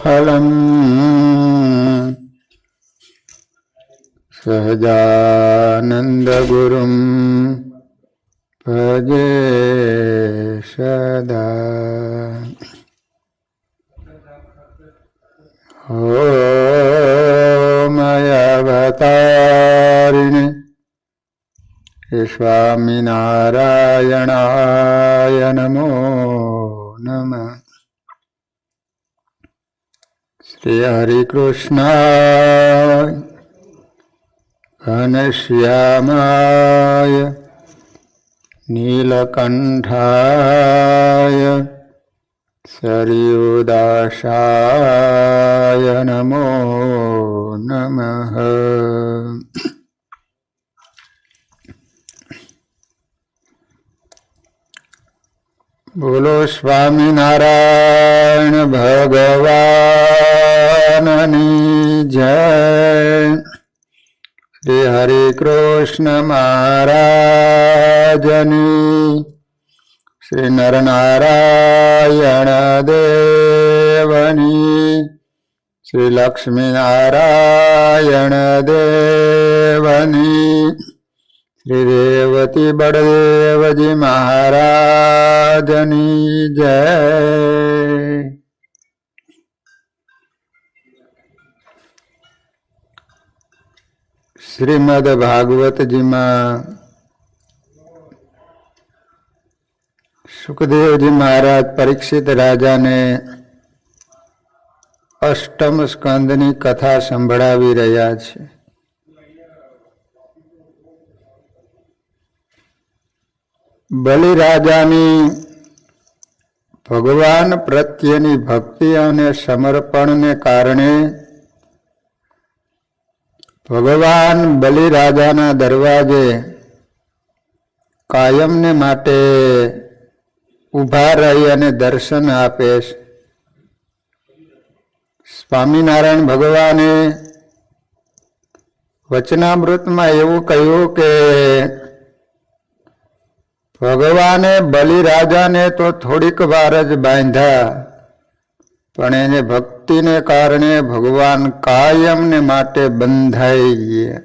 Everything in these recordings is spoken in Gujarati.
फलम् सहजानन्दगुरुं भजे सदा। मयावतारिणे स्वामिनारायणाय नमो नमः। श्री हरिकृष्णाय घनश्यामाय नीलकण्ठाय सरयूदासाय नमो नमः। बोलो स्वामिनारायण भगवाननी जय। श्री हरि कृष्ण महाराजनी, श्री नरनारायण देवनी, श्री लक्ष्मी नारायण देवनी, श्री रेवती बड़देवजी महाराजनी जय। श्रीमद भागवत जी में सुखदेव जी महाराज परीक्षित राजा ने अष्टम स्कंदनी कथा संभळावी रह्या छे। बलि राजानी भगवान प्रत्येनी भक्ति अने समर्पण ने कारणे भगवान बलि राजाना दरवाजे कायम ने माटे उभा रही अने दर्शन आपे। स्वामीनारायण भगवाने वचनामृत में एवं कह्युं के भगवाने बलि राजा ने तो थोड़ीक वार ज बांधा, पण एने भक्ति ने कारणे भगवान कायम ने माटे बंधाई गया।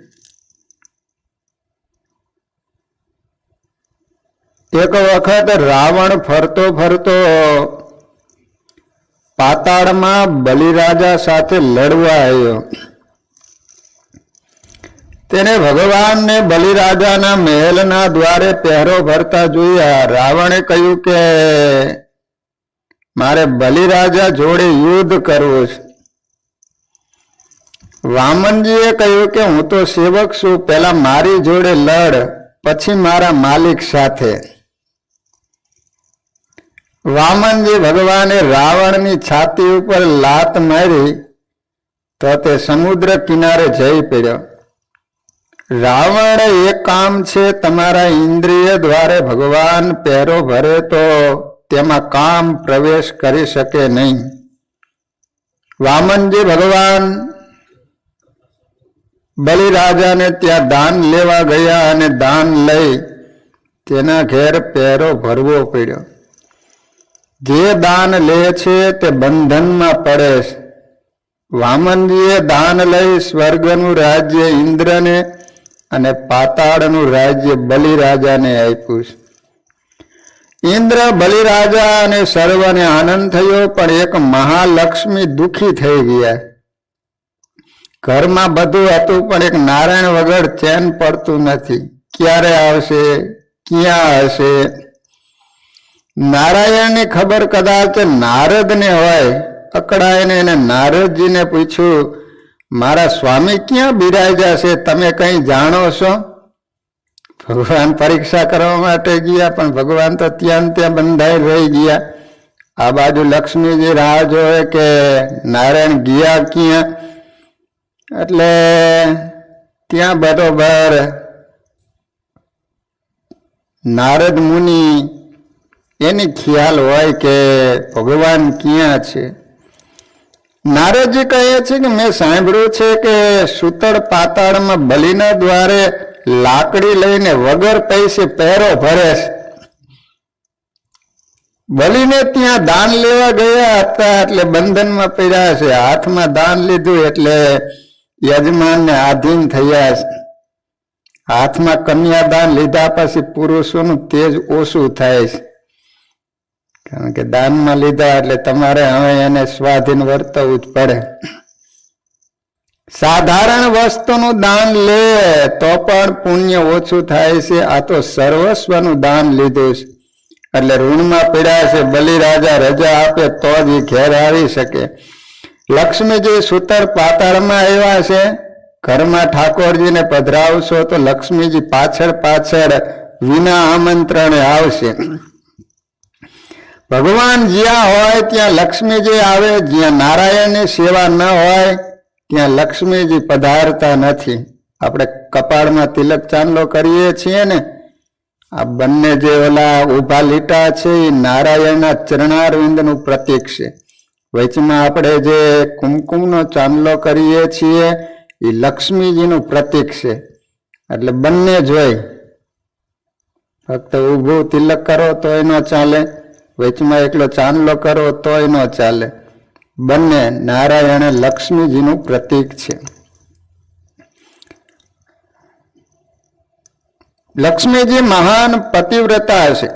एक वखत रावण फरतो फरतो पाताल में बलि राजा साथे लड़वा आव्यो। तेने भगवान ने बलि राजा ना महल ना द्वारे पहरो भरता जोया। रावणे कह्युं के मारे बलि राजा जोड़े युद्ध करवुं छे। वामनजीए कह्युं के हूँ तो सेवक छुं, पहेला मारी जोड़े लड़, पछी मारा मालिक साथे। वामनजी भगवाने रावणनी छाती उपर लात मारी तो ते समुद्र किनारे जई पड्यो। रावण एक काम छे, तमारा इंद्रिय द्वारे भगवान पहरो भरे तो तेमा काम प्रवेश करी सके नहीं। वामनजी भगवान बलि राजा ने त्या दान लेवा गया अने दान लई तेना घेर पहरो भरवो पड्यो। जे दान ले छे ते बंधन में पड़े। वामनजीए दान लई स्वर्गनु राज्य इंद्र ने अने पाताळनु राज्य बलि राजा ने आप्युं। इंद्र बलि राजा ने सर्वने आनंद थयो, पण एक महालक्ष्मी दुखी थई गया। घर में बधुं हतुं पण एक नारायण वगर चैन पड़तुं नथी। क्यारे आवशे, क्यां हशे? नारायण ने खबर कदाच नारद ने होय। अकड़ाईने नारद जी ने पूछ्યું, मारा स्वामी क्या बिराजा छे, तमे कई जाणो छो? भगवान परीक्षा करवा माटे गया, पण भगवान तो त्यां त्यां बंधाई रही गया। आ बाजू लक्ष्मी जी राह जोए के नारायण गया क्यां। एटले त्यां बरोबर नारद मुनि एनी ख्याल होय के भगवान क्यां छे। नारद जी कहे छे कि मैं सांभळ्युं छे के सूतळ पाताळ में बलिना द्वारे लाकड़ी लईने वगर पैसे पहेरो भरे छे। બલીને ત્યાં દાન લેવા ગયા હતા એટલે બંધનમાં પડ્યા છે. હાથમાં દાન લીધું એટલે યજમાનને આધીન થયા છે. હાથમાં કન્યાદાન લીધા પછી પુરુષોનું તેજ ઓછું થાય છે, કારણ કે દાનમાં લીધા એટલે તમારે હવે એને સ્વાધીન વર્તવું જ પડે. સાધારણ વસ્તુનું દાન લે તો પણ પુણ્ય ઓછું થાય છે. આ તો સર્વસ્વનું દાન લીધું છે એટલે ઋણમાં પીડ્યા છે. બલિરાજા રજા આપે તો જ ઘેર આવી શકે. લક્ષ્મીજી સૂતર પાતાળમાં આવ્યા છે. ઘરમાં ઠાકોરજીને પધરાવશો તો લક્ષ્મીજી પાછળ પાછળ વિના આમંત્રણે આવશે. ભગવાન જ્યાં હોય ત્યાં લક્ષ્મીજી આવે. જ્યાં નારાયણની સેવા ન હોય ત્યાં લક્ષ્મીજી પધારતા નથી. આપણે કપાળમાં તિલક ચાંદલો કરીએ છીએ ને, આ બંને જે ઓલા ઉભા લીટા છે એ નારાયણના ચરણારવિંદનું પ્રતીક છે. વચમાં આપણે જે કુમકુમનો ચાંદલો કરીએ છીએ એ લક્ષ્મીજીનું પ્રતીક છે. એટલે બંને જોઈ, ફક્ત ઊભું તિલક કરો તોય ન ચાલે, વચમાં એકલો ચાંદલો કરો તોય ન ચાલે. બંને નારાયણ લક્ષ્મીજીનું પ્રતીક છે. લક્ષ્મીજી મહાન પતિવ્રતા છે.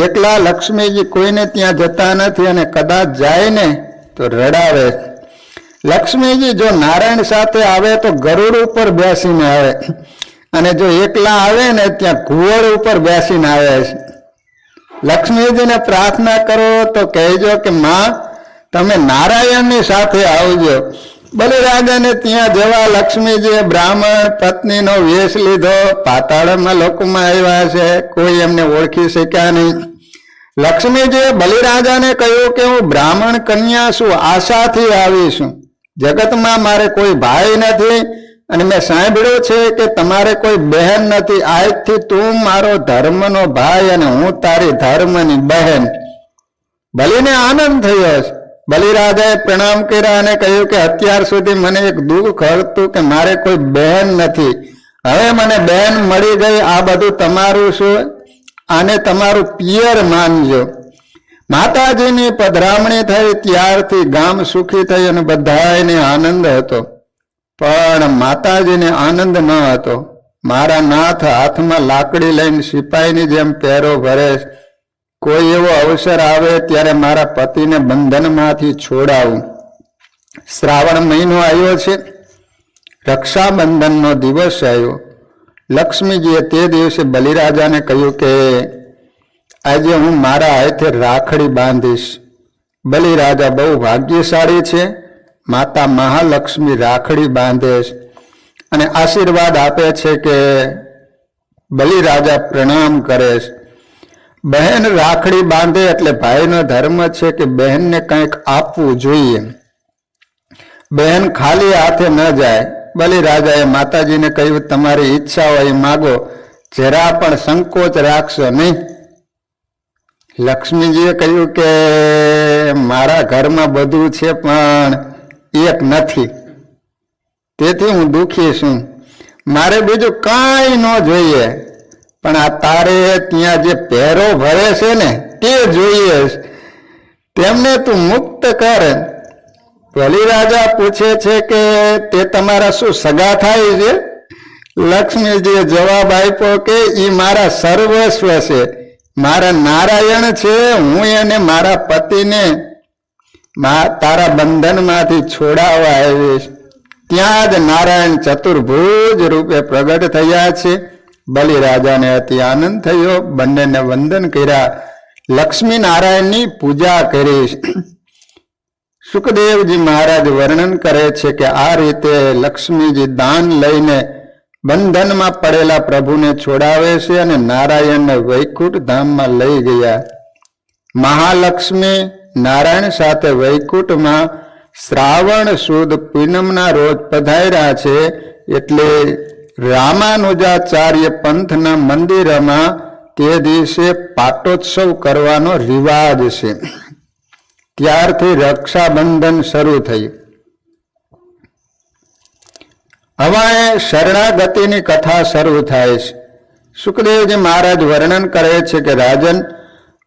એકલા લક્ષ્મીજી કોઈને ત્યાં જતા નથી અને કદાચ જાય ને તો રડાવે. લક્ષ્મીજી જો નારાયણ સાથે આવે તો ગરુડ ઉપર બેસીને આવે, અને જો એકલા આવે ને ત્યાં ઘુવડ ઉપર બેસીને આવે છે. લક્ષ્મીજીને પ્રાર્થના કરો તો કહેજો કે માં તમે નારાયણની સાથે આવજો. બલિરાજાને ત્યાં જવા લક્ષ્મીજીએ બ્રાહ્મણ પત્નીનો વેશ લીધો. પાતાળમાં લોકોમાં આવ્યા છે, કોઈ એમને ઓળખી શક્યા નહીં. લક્ષ્મીજીએ બલિરાજાને કહ્યું કે હું બ્રાહ્મણ કન્યા છું, આશાથી આવી છું. જગતમાં મારે કોઈ ભાઈ નથી અને મેં સાંભળ્યું છે કે તમારે કોઈ બહેન નથી. આજથી તું મારો ધર્મનો ભાઈ અને હું તારી ધર્મની બહેન. બલિને આનંદ થયો છે. બલિરાજાએ પ્રણામ કર્યા અને કહ્યું કે અત્યાર સુધી મને એક દુઃખ હતું કે મારે કોઈ બહેન નથી, હવે મને બહેન મળી ગઈ. આ બધું તમારું શું, આને તમારું પિયર માનજો. માતાજીની પધરામણી થઈ ત્યારથી ગામ સુખી થઈ અને બધાને આનંદ હતો. પણ માતાજીને આનંદ ન હતો. મારા નાથ હાથમાં લાકડી લઈને સિપાહીની જેમ પહેરો ભરે. કોઈ એવો અવસર આવે ત્યારે મારા પતિને બંધનમાંથી છોડાવું. શ્રાવણ મહિનો આવ્યો છે, રક્ષાબંધનનો દિવસ આવ્યો. લક્ષ્મીજીએ તે દિવસે બલિરાજાને કહ્યું કે આજે હું મારા હાથે રાખડી બાંધીશ. બલિરાજા બહુ ભાગ્યશાળી છે. માતા મહાલક્ષ્મી રાખડી બાંધે છે અને આશીર્વાદ આપે છે કે બલિરાજા પ્રણામ કરે છે. બહેન રાખડી બાંધે એટલે ભાઈનો ધર્મ છે કે બહેનને કંઈક આપવું જોઈએ. બહેન ખાલી હાથે ન જાય. બલિરાજાએ માતાજીને કહ્યું તમારી ઈચ્છા હોય માગો, જરા પણ સંકોચ રાખશો નહીં. લક્ષ્મીજીએ કહ્યું કે મારા ઘરમાં બધું છે પણ એક નથી, તેથી હું દુઃખી છું. મારે બીજું કાંઈ ન જોઈએ, પણ આ તારે ત્યાં જે પહેરો ભરે છે ને તે જોઈએ, તેમને તું મુક્ત કર. બલિરાજા પૂછે છે કે તે તમારા શું સગા થાય છે? લક્ષ્મીજીએ જવાબ આપ્યો કે એ મારા સર્વસ્વ છે, મારા નારાયણ છે. હું એને મારા પતિને તારા બંધનમાંથી છોડાવવા આવીશ. ત્યાં જ નારાયણ ચતુર્ભુજ રૂપે પ્રગટ થયા છે. બલિરાજાને અતિ આનંદ થયો. બંનેને વંદન કર્યા, લક્ષ્મી નારાયણની પૂજા કરી. સુખદેવજી મહારાજ વર્ણન કરે છે કે આ રીતે લક્ષ્મીજી દાન લઈને બંધનમાં પડેલા પ્રભુને છોડાવે છે અને નારાયણને વૈકુંઠ ધામમાં લઈ ગયા. મહાલક્ષ્મી નારાયણ સાથે વૈકુંઠમાં શ્રાવણ સુદ પૂનમના રોજ પધાર્યા છે. એટલે રામાનુજાચાર્ય પંથના મંદિરમાં તે દિવસે પાટોત્સવ કરવાનો રિવાજ છે. ત્યારથી રક્ષાબંધન શરૂ થયું. હવે શરણાગતિની કથા શરૂ થાય છે. સુખદેવજી મહારાજ વર્ણન કરે છે કે રાજન,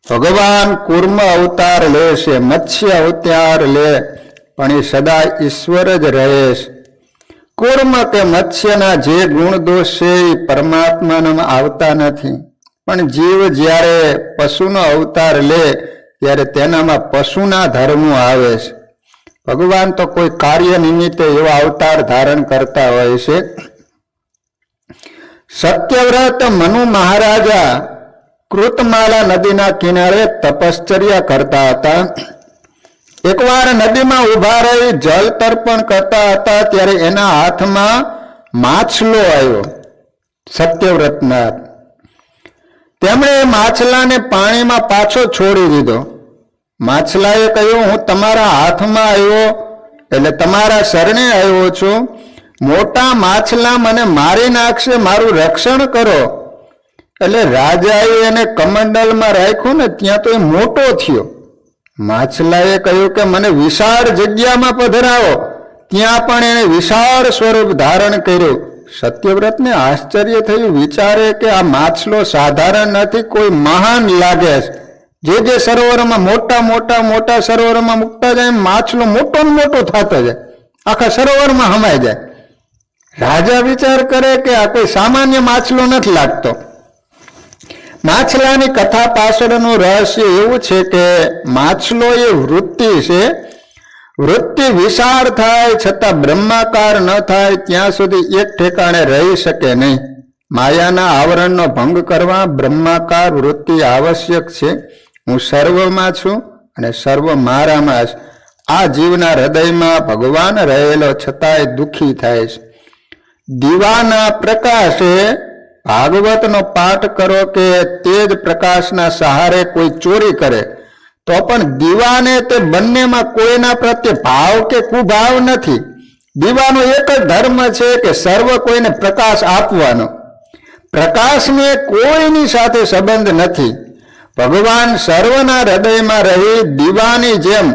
ભગવાન કૂર્મ અવતાર લે છે, મત્સ્ય અવતાર લે, પણ એ સદા ઈશ્વર જ રહે છે. કૂર્મ કે મત્સ્યના જે ગુણ દોષ છે એ પરમાત્માનામાં આવતા નથી. પણ જીવ જ્યારે પશુનો અવતાર લે ત્યારે તેનામાં પશુના ધર્મો આવે છે. ભગવાન તો કોઈ કાર્ય નિમિત્તે એવા અવતાર ધારણ કરતા હોય છે. સત્યવ્રત મનુ મહારાજા કૃતમાલા નદીના કિનારે તપશ્ચર્યા કરતા હતા. એકવાર નદીમાં ઉભા રહી જળ તર્પણ કરતા હતા ત્યારે એના હાથમાં માછલો આવ્યો. સત્યવ્રતના તેમણે માછલાને પાણીમાં પાછો છોડી દીધો. માછલાએ કહ્યું, હું તમારા હાથમાં આવ્યો એટલે તમારા શરણે આવ્યો છું. મોટા માછલા મને મારી નાખશે, મારું રક્ષણ કરો. એટલે રાજાએ એને કમંડલમાં રાખ્યું ને ત્યાં તો એ મોટો થયો. માછલાએ કહ્યું કે મને વિશાળ જગ્યામાં પધરાવો. ત્યાં પણ એને વિશાળ સ્વરૂપ ધારણ કર્યું. સત્યવ્રતને આશ્ચર્ય થયું. વિચારે કે આ માછલો સાધારણ નથી, કોઈ મહાન લાગે છે. જે સરોવરમાં મોટા સરોવરમાં મૂકતા જાય માછલો મોટો ને મોટો થતો જાય, આખા સરોવરમાં હમાઈ જાય. રાજા વિચાર કરે કે આ કોઈ સામાન્ય માછલો નથી લાગતો. માછલાની કથા પાછળનું રહસ્ય એવું છે કે માછલો એ વૃત્તિ છે. વૃત્તિ વિશાળ થાય છતાં બ્રહ્માકાર ન થાય ત્યાં સુધી એક ઠેકાણે રહી શકે નહીં. માયાના આવરણનો ભંગ કરવા બ્રહ્માકાર વૃત્તિ આવશ્યક છે. હું સર્વમાં છું અને સર્વ મારામાં છે. આ જીવના હૃદયમાં ભગવાન રહેલો છતાંય દુઃખી થાય છે. દીવાના પ્રકાશે ભાગવતનો પાઠ કરો કે તે જ પ્રકાશના સહારે કોઈ ચોરી કરે તો પણ દીવાને તે બંનેમાં કોઈના પ્રત્યે ભાવ કે કુભાવ નથી. દીવાનો એક જ ધર્મ છે કે સર્વ કોઈને પ્રકાશ આપવાનો. પ્રકાશને કોઈની સાથે સંબંધ નથી. ભગવાન સર્વના હૃદયમાં રહી દીવાની જેમ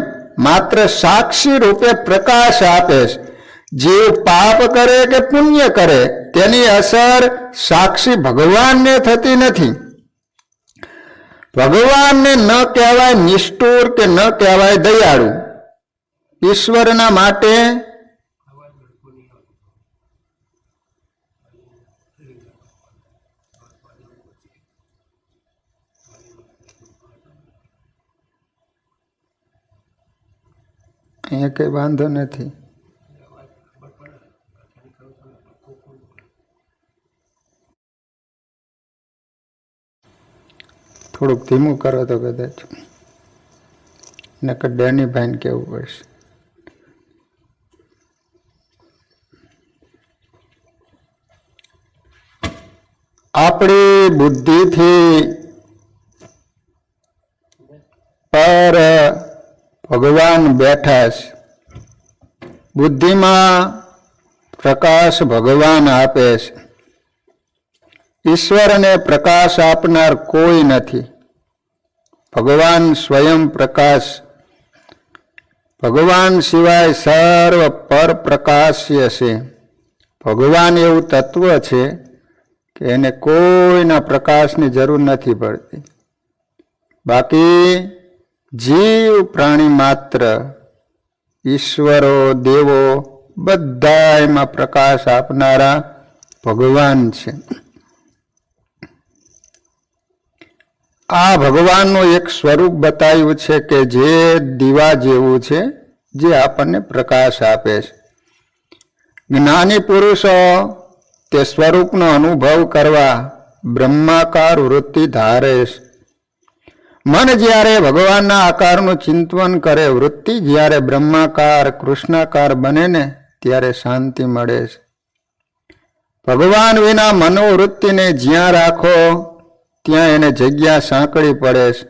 માત્ર સાક્ષી રૂપે પ્રકાશ આપે છે. જીવ પાપ કરે કે પુણ્ય કરે તેની અસર સાક્ષી ભગવાનને થતી નથી. ભગવાનને ન કહેવાય નિષ્ઠુર કે ન કહેવાય દયાળુ. ઈશ્વરના માટે અહીંયા કઈ વાંધો નથી. થોડુંક ધીમું કરો તો કદાચ નકર ડેની ભાઈને કહેવું પડશે. આપણી બુદ્ધિથી પર ભગવાન બેઠા છે. બુદ્ધિમાં પ્રકાશ ભગવાન આપે છે. ઈશ્વરને પ્રકાશ આપનાર કોઈ નથી. ભગવાન સ્વયં પ્રકાશ. ભગવાન સિવાય સર્વ પર પ્રકાશ્ય છે. ભગવાન એવું તત્વ છે કે એને કોઈના પ્રકાશની જરૂર નથી પડતી. બાકી જીવ પ્રાણી માત્ર ઈશ્વરો દેવો બધા એમાં પ્રકાશ આપનારા ભગવાન છે. આ ભગવાનનું એક સ્વરૂપ બતાવ્યું છે કે જે દીવા જેવું છે, જે આપણને પ્રકાશ આપે છે. જ્ઞાની પુરુષો તે સ્વરૂપનો અનુભવ કરવા બ્રહ્માકાર વૃત્તિ ધારે છે. મન જ્યારે ભગવાનના આકારનું ચિંતન કરે, વૃત્તિ જ્યારે બ્રહ્માકાર કૃષ્ણાકાર બને ને ત્યારે શાંતિ મળે છે. ભગવાન વિના મનોવૃત્તિને જ્યાં રાખો ત્યાં એને જગ્યા સાંકળી પડે છે.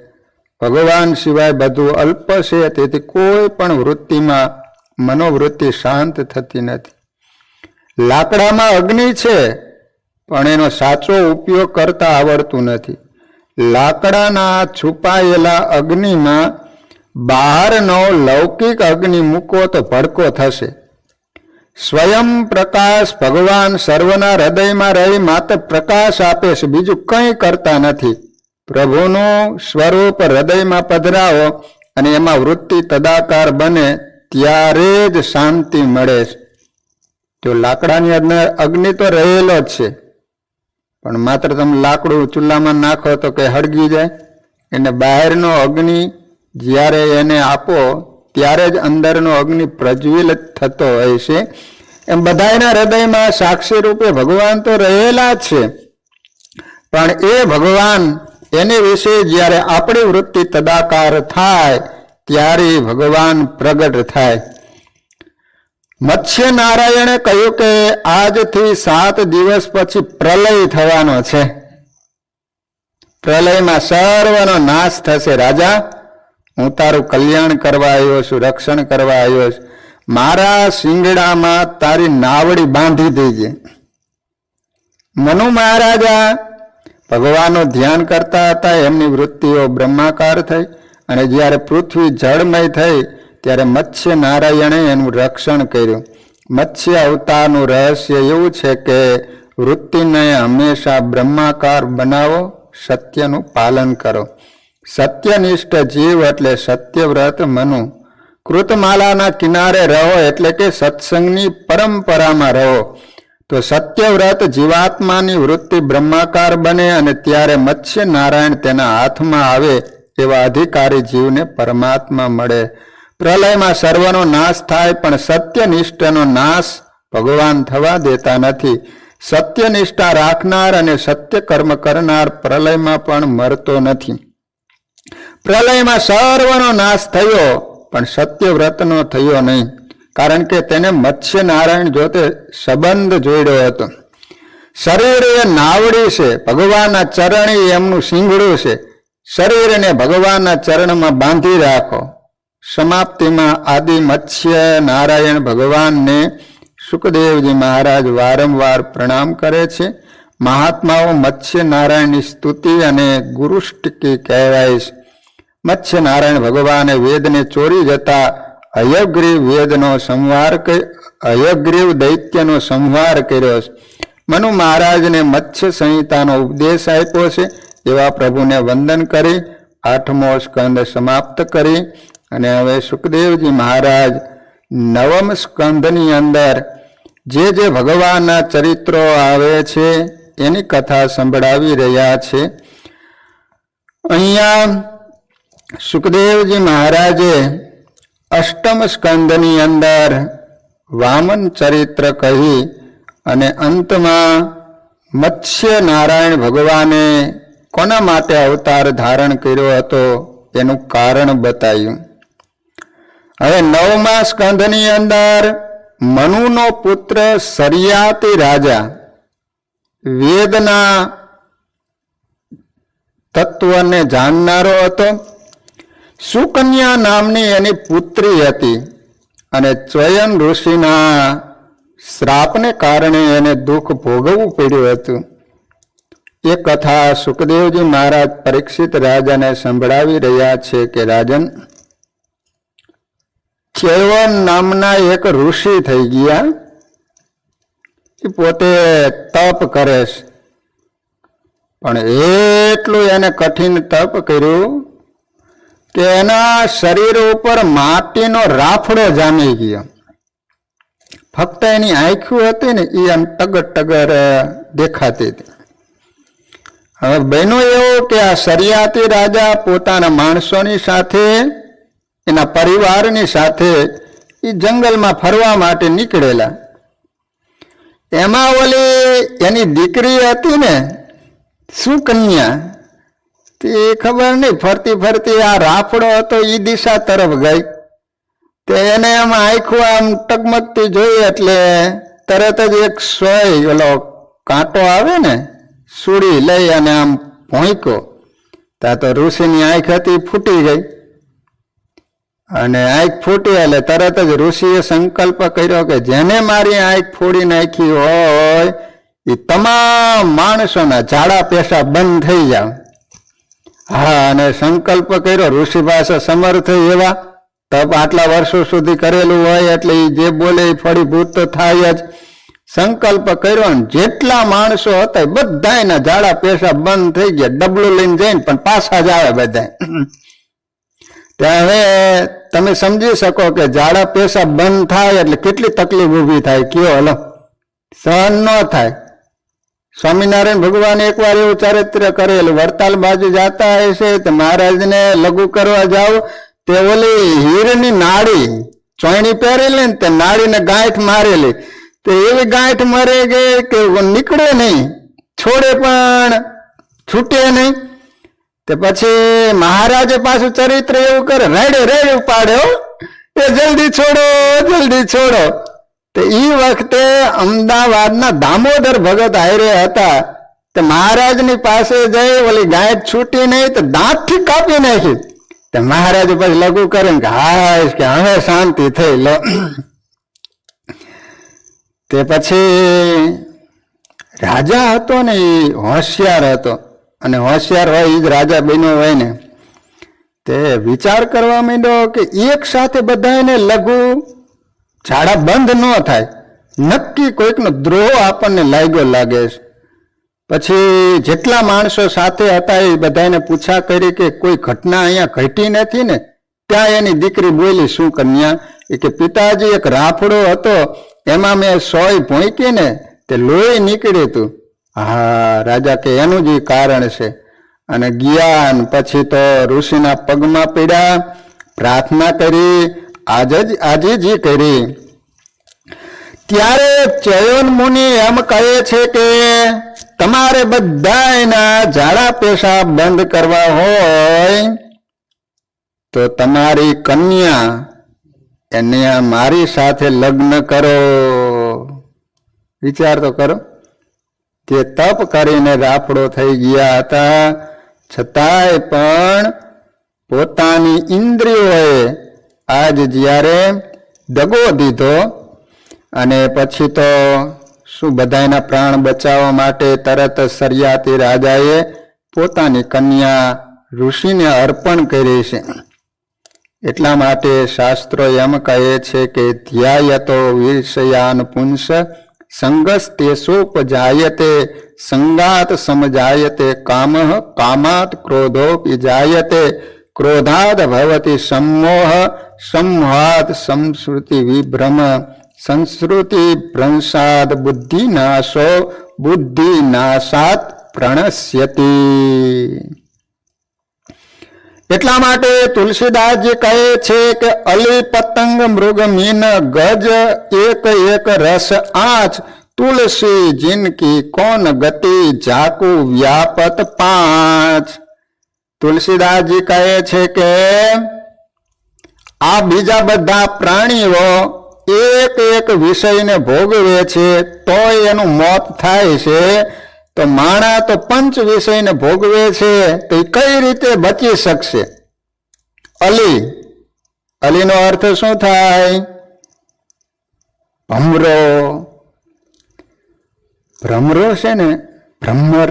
ભગવાન સિવાય બધું અલ્પ છે, તેથી કોઈ પણ વૃત્તિમાં મનોવૃત્તિ શાંત થતી નથી. લાકડામાં અગ્નિ છે પણ એનો સાચો ઉપયોગ કરતા આવડતું નથી. લાકડાના છુપાયેલા અગ્નિમાં બહારનો લૌકિક અગ્નિ મૂકો તો ભડકો થશે. સ્વયં પ્રકાશ ભગવાન સર્વના હૃદયમાં રહી માત્ર પ્રકાશ આપે છે, બીજું કંઈ કરતા નથી. પ્રભુનું સ્વરૂપ હૃદયમાં પધરાવો અને એમાં વૃત્તિ તદાકાર બને ત્યારે જ શાંતિ મળે છે. જો લાકડાની અંદર અગ્નિ તો રહેલો જ છે, પણ માત્ર તમે લાકડું ચૂલામાં નાખો તો કે હળગી જાય. એને બહારનો અગ્નિ જ્યારે એને આપો ત્યારે જ અંદરનો અગ્નિ પ્રજ્વલિત થતો હોય છે. એમ બધાના હૃદયમાં સાક્ષી રૂપે ભગવાન તો રહેલા જ છે, પણ એ ભગવાન એની વિશે જ્યારે આપણી વૃત્તિ તદાકાર થાય ત્યારે ભગવાન પ્રગટ થાય. મત્સ્ય નારાયણે કહ્યું કે આજથી 7 દિવસ પછી પ્રલય થવાનો છે. પ્રલયમાં સર્વનો નાશ થશે. રાજા, હું તારું કલ્યાણ કરવા આવ્યો છું, રક્ષણ કરવા આવ્યો છું. મારા શિંગડામાં તારી નાવડી બાંધી દેજે. મનુ મહારાજા ભગવાનનું ધ્યાન કરતા હતા. એમની વૃત્તિઓ બ્રહ્માકાર થઈ અને જ્યારે પૃથ્વી જળમય થઈ ત્યારે મત્સ્ય નારાયણે એનું રક્ષણ કર્યું. મત્સ્ય અવતારનું રહસ્ય એવું છે કે વૃત્તિને હંમેશા બ્રહ્માકાર બનાવો, સત્યનું પાલન કરો. સત્યનિષ્ઠ જીવ એટલે સત્યવ્રત મનુ. કૃતમાલાના કિનારે રહો એટલે કે સત્સંગની પરંપરામાં રહો. તો સત્યવ્રત જીવાત્માની વૃત્તિ બ્રહ્માકાર બને અને ત્યારે મત્સ્ય નારાયણ તેના હાથમાં આવે એવા અધિકારી જીવને પરમાત્મા મળે. પ્રલયમાં સર્વનો નાશ થાય, પણ સત્યનિષ્ઠનો નાશ ભગવાન થવા દેતા નથી. સત્યનિષ્ઠા રાખનાર અને સત્ય કર્મ કરનાર પ્રલયમાં પણ મરતો નથી. પ્રલયમાં સર્વનો નાશ થયો, પણ સત્યવ્રતનો થયો નહીં, કારણ કે તેને મત્સ્ય નારાયણ જોતે સંબંધ જોડ્યો હતો. શરીર એ નાવડી છે, ભગવાનના ચરણ એમનું સિંગડું છે. શરીરને ભગવાનના ચરણમાં બાંધી રાખો. સમાપ્તિમાં આદિ મત્સ્ય નારાયણ ભગવાનને સુખદેવજી મહારાજ વારંવાર પ્રણામ કરે છે. મહાત્માઓ મત્સ્ય નારાયણની સ્તુતિ અને ગુરુષ્ટિકી કહેવાય છે. મત્સ્ય નારાયણ ભગવાને વેદને ચોરી જતા હયગ્રીવ વેદનો સંહાર હયગ્રીવ દૈત્યનો સંહાર કર્યો છે. મનુ મહારાજને મત્સ્ય સંહિતાનો ઉપદેશ આપ્યો છે. એવા પ્રભુને વંદન કરી 8મો સ્કંદ સમાપ્ત કરી અને હવે સુખદેવજી મહારાજ 9મ સ્કંદની અંદર જે ભગવાનના ચરિત્રો આવે છે એની કથા સંભળાવી રહ્યા છે. અહીંયા સુખદેવજી મહારાજે 8મ સ્કંદની અંદર વામન ચરિત્ર કહી અને અંતમાં મત્સ્ય નારાયણ ભગવાને કોના માટે અવતાર ધારણ કર્યો હતો એનું કારણ બતાવ્યું. હવે 9મા સ્કંદની અંદર મનુનો પુત્ર સરિયાતી રાજા વેદના તત્વને જાણનારો હતો. સુકન્યા નામની એની પુત્રી હતી અને ચોયન ઋષિના શ્રાપને કારણે એને દુઃખ ભોગવવું પડ્યું હતું. એ કથા સુખદેવજી મહારાજ પરીક્ષિત રાજાને સંભળાવી રહ્યા છે કે રાજન, ચૈવન નામના એક ઋષિ થઈ ગયા. એ પોતે તપ કરે છે, પણ એટલું એને કઠિન તપ કર્યું કે એના શરીર ઉપર માટીનો રાફડો જામી ગયો. ફક્ત એની આંખો હતી ને એ આમ ટગર ટગર દેખાતી હતી. હવે બન્યું એવું કે આ સરિયાતી રાજા પોતાના માણસોની સાથે એના પરિવારની સાથે એ જંગલમાં ફરવા માટે નીકળેલા. એમાં ઓલી એની દીકરી હતી ને સુકન્યા, તે ખબર નહીં ફરતી ફરતી આ રાફડો હતો એ દિશા તરફ ગઈ. તે એને આમ આંખો આમ ટગમગતી જોઈ એટલે તરત જ એક સોય ઓલો કાંટો આવે ને સુડી લઈ અને આમ ભોંક્યો. ત્યાં તો ઋષિની આંખ હતી ફૂટી ગઈ અને આંખ ફૂટી એટલે તરત જ ઋષિએ સંકલ્પ કર્યો કે જેને મારી આંખ ફોડી નાખી હોય એ તમામ માણસોના ઝાડા પેશાબ બંધ થઈ જાય. હા, અને સંકલ્પ કર્યો. ઋષિ પાસે સમર્થ એવા તપ આટલા વર્ષો સુધી કરેલું હોય એટલે એ જે બોલે એ ફળીભૂત તો થાય જ. સંકલ્પ કર્યો ને જેટલા માણસો હતા બધાના ઝાડા પેશાબ બંધ થઈ ગયા, ડબલું લઈને જઈને પણ પાછા જ આવે બધા. ત્યાં હવે તમે સમજી શકો કે ઝાડા પેશાબ બંધ થાય એટલે કેટલી તકલીફ ઊભી થાય. કયો હલો, સહન ન થાય. સ્વામિનારાયણ ભગવાન એકવાર એવું ચારિત્ર કરેલું, વડતાલ બાજુ જતા હશે તો મહારાજને લઘુ કરવા જાવ તે ઓલી હીરની નાડી ચોયણી પહેરેલી ને તે નાડીને ગાંઠ મારેલી, તો એવી ગાંઠ મરે ગઈ કે નીકળે નહીં, છોડે પણ છૂટે નહીં. તે પછી મહારાજે પાછું ચરિત્ર એવું કરે, રેડે રેડ ઉપાડે, એ જલ્દી છોડો જલ્દી છોડો. તો એ વખતે અમદાવાદના દામોદર ભગત હારે હતા. તો મહારાજની પાસે જઈ ઓલી ગાંઠ છૂટી નહીં તો દાંતથી કાપી નાખી. તો મહારાજ પછી લઘુ કરે કે હા કે હવે શાંતિ થઈ લો. તે પછી રાજા હતો ને એ હોશિયાર હતો, અને હોશિયાર હોય એ જ રાજા બન્યો હોય ને. તે વિચાર કરવા માંડ્યો કે એક સાથે બધાને લઘુ ઝાડા બંધ ન થાય, નક્કી કોઈકનો દ્રોહ આપણને લાગ્યો લાગે છે. પછી જેટલા માણસો સાથે હતા એ બધાને પૂછા કરી કે કોઈ ઘટના અહીંયા ઘટી નથી ને? ત્યાં એની દીકરી બોલી, શું કન્યા? એ કે પિતાજી એક રાફડો હતો, એમાં મેં સોય ભોંકી ને તે લોહી નીકળ્યું હતું. હા રાજા કે એનું જ કારણ છે. અને ગયા પછી તો ઋષિના પગમાં પડ્યા, પ્રાર્થના કરી, આજીજી કરી. ત્યારે ચયન મુનિ એમ કહે છે કે તમારે બધાના ઝાડા પેશાબ બંધ કરવા હોય તો તમારી કન્યા એને મારી સાથે લગ્ન કરો. વિચાર તો કરો, તે તપ કરીને રાફડો થઈ ગયા હતા, છતાંય પણ પોતાની ઇન્દ્રિયોએ આજ જ્યારે દગો દીધો, અને પછી તો શું બધાના પ્રાણ બચાવવા માટે તરત સરિયાતી રાજાએ પોતાની કન્યા ઋષિને અર્પણ કરી છે. એટલા માટે શાસ્ત્રો એમ કહે છે કે ધ્યાયતો વિષયાન પુંસ સંગસ્તેસોપજાયતે સંગાત સમજાયતે કામઃ કામાત ક્રોધોપી જાયતે ક્રોધાદ ભવતી सम्मोह संहात संस्कृति विभ्रम संस्कृति भ्रंशाद बुद्धिनाशो बुद्धिनाशात प्रणश्यति. એટલા માટે તુલસીદાસજી કહે છે કે અલી પતંગ મૃગ મીન ગજ એક એક રસ આંચ તુલસી જિનકી કોન ગતિ જાકુ વ્યાપત પાંચ. તુલસીદાસજી કહે છે કે આ બીજા બધા પ્રાણીઓ એક એક વિષયને ભોગવે છે તોય એનું મોત થાય છે, તો માણા તો પંચ વિષયને ભોગવે છે તો એ કઈ રીતે બચી શકશે? અલી, અલીનો અર્થ શું થાય? ભમરો. ભ્રમરો છે ને, ભ્રમર,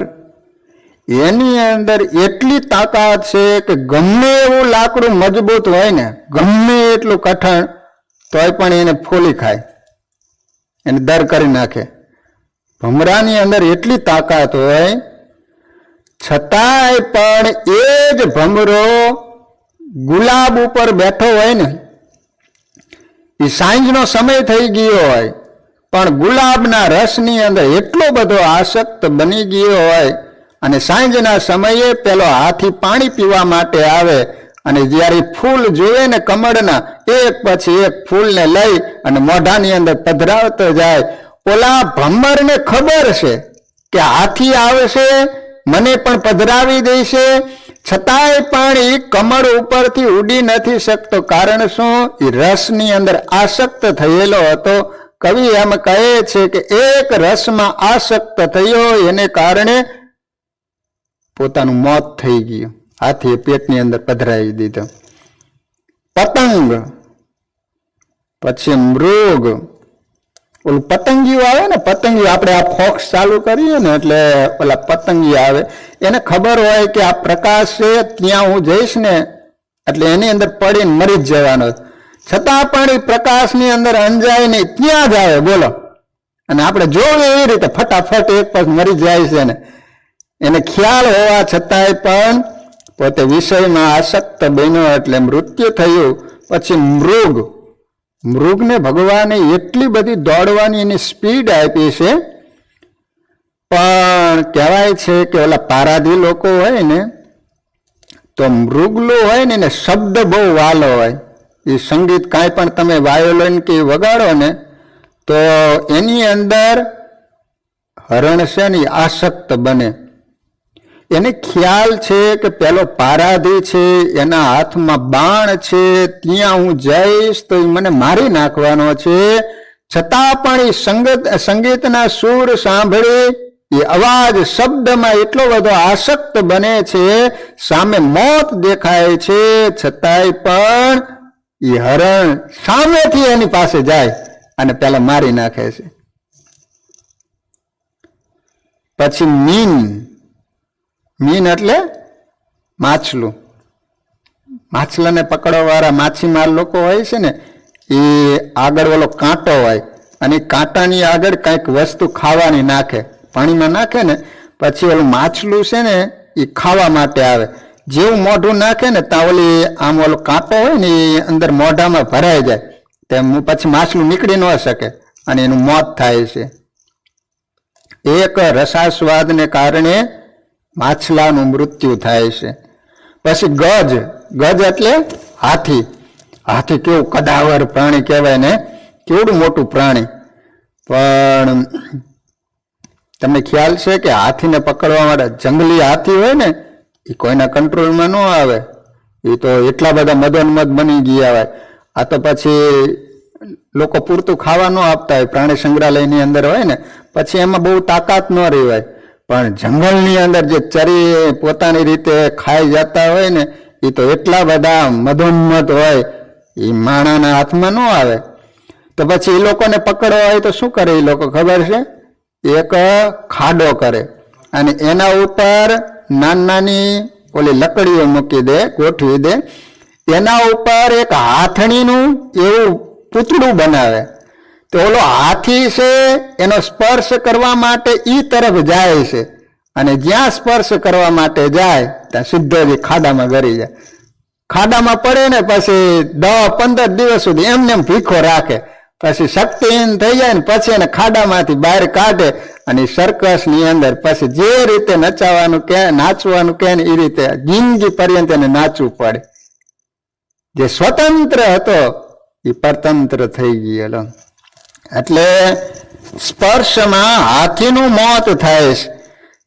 એની અંદર એટલી તાકાત છે કે ગમે એવું લાકડું મજબૂત હોય ને, ગમે એટલું કઠણ, તોય પણ એને ફોલી ખાય, એને દર કરી નાખે. ભમરાની અંદર એટલી તાકાત હોય, છતાંય પણ એ જ ભમરો ગુલાબ ઉપર બેઠો હોય ને, એ સાંજનો સમય થઈ ગયો હોય પણ ગુલાબના રસની અંદર એટલો બધો આસક્ત બની ગયો હોય, અને સાંજના સમયે પેલો હાથી પાણી પીવા માટે આવે, અને જ્યારે ફૂલ જોવે ને કમળના, એક પછી એક ફૂલને લઈ અને મોઢાની અંદર પધરાવતો જાય. ઓલા ભમરને ખબર છે કે હાથી આવશે, મને પણ પધરાવી દેશે, છતાંય પણ એ કમળ ઉપરથી ઉડી નથી શકતો. કારણ શું? એ રસની અંદર આસક્ત થયેલો હતો. કવિ એમ કહે છે કે એક રસમાં આસક્ત થયો, એને કારણે પોતાનું મોત થઈ ગયું, હાથીએ પેટની અંદર પધરાવી દીધો. પતંગ, પછી મૃગ, ઓલું પતંગિયું આવે ને, પતંગિયું આપણે આ ફોક્સ ચાલુ કરીએ ને એટલે ઓલા પતંગિયું આવે, એને ખબર હોય કે આ પ્રકાશ છે, ત્યાં હું જઈશ ને એટલે એની અંદર પડીને મરી જ જવાનો, છતાં પણ એ પ્રકાશની અંદર અંજાય નહીં, ત્યાં જ આવે. બોલો, અને આપણે જોયું એવી રીતે ફટાફટ એક પગ મરી જાય છે ને એને ખ્યાલ હોવા છતાંય પણ પોતે વિષયમાં આસક્ત બન્યો એટલે મૃત્યુ થયું. પછી મૃગને ભગવાને એટલી બધી દોડવાની એની સ્પીડ આપી છે. પણ કહેવાય છે કે ઓલા પારાધી લોકો હોય ને તો મૃગલો હોય ને એને શબ્દ બહુ વાલો હોય. એ સંગીત કાંઈ પણ તમે વાયોલિન કે વગાડો ને તો એની અંદર હરણ છે ને આસક્ત બને. એને ખ્યાલ છે કે પેલો પારાધી છે, એના હાથમાં બાણ છે, ત્યાં હું જઈશ તો એ મને મારી નાખવાનો છે. છતાં પણ એ સંગીતના સૂર સાંભળી એ અવાજ શબ્દમાં એટલો બધો આસક્ત બને છે, સામે મોત દેખાય છે છતાંય પણ એ હરણ સામેથી એની પાસે જાય અને પેલા મારી નાખે છે. પછી મીન એટલે માછલું. માછલાને પકડવા વાળા માછીમાર લોકો હોય છે ને એ આગળ ઓલો કાંટો હોય અને કાંટાની આગળ કંઈક વસ્તુ ખાવાની નાખે, પાણીમાં નાખે ને પછી ઓલું માછલું છે ને એ ખાવા માટે આવે. જેવું મોઢું નાખે ને ત્યાં ઓલી આમ ઓલો કાંટો હોય ને એ અંદર મોઢામાં ભરાઈ જાય, તેમ પછી માછલું નીકળી ન શકે અને એનું મોત થાય છે. એક રસાસ્વાદને કારણે માછલાનું મૃત્યુ થાય છે. પછી ગજ એટલે હાથી. હાથી કેવું કદાવર પ્રાણી કહેવાય ને, કેવડું મોટું પ્રાણી. પણ તમને ખ્યાલ છે કે હાથીને પકડવા માટે જંગલી હાથી હોય ને એ કોઈના કંટ્રોલમાં ન આવે. એ તો એટલા બધા મદોન્મદ બની ગયા હોય. આ તો પછી લોકો પૂરતું ખાવા ન આપતા હોય, પ્રાણી સંગ્રહાલયની અંદર હોય ને પછી એમાં બહુ તાકાત ન રહી હોય. પણ જંગલની અંદર જે ચરી પોતાની રીતે ખાઈ જતા હોય ને એ તો એટલા બધા મદોન્મદ હોય, એ માણાના હાથમાં ન આવે. તો પછી એ લોકોને પકડવા હોય તો શું કરે એ લોકો ખબર છે? એક ખાડો કરે અને એના ઉપર નાની ઓલી લકડીઓ મૂકી દે, ગોઠવી દે. એના ઉપર એક હાથણીનું એવું પૂતળું બનાવે. તો ઓલો હાથી છે એનો સ્પર્શ કરવા માટે ઈ તરફ જાય છે અને જ્યાં સ્પર્શ કરવા માટે જાય ત્યાં સીધો જ ખાડામાં ગરી જાય. ખાડામાં પડે ને પછી 10-15 દિવસ સુધી એમને એમ ભીખો રાખે. પછી શક્તિહીન થઈ જાય ને પછી એને ખાડામાંથી બહાર કાઢે અને સર્કસની અંદર પછી જે રીતે નચાવવાનું કે નાચવાનું કે એ રીતે જિંદગી પર્યંત એને નાચવું પડે. જે સ્વતંત્ર હતો એ પરતંત્ર થઈ ગયેલો. એટલે સ્પર્શમાં હાથીનું મોત થાય છે.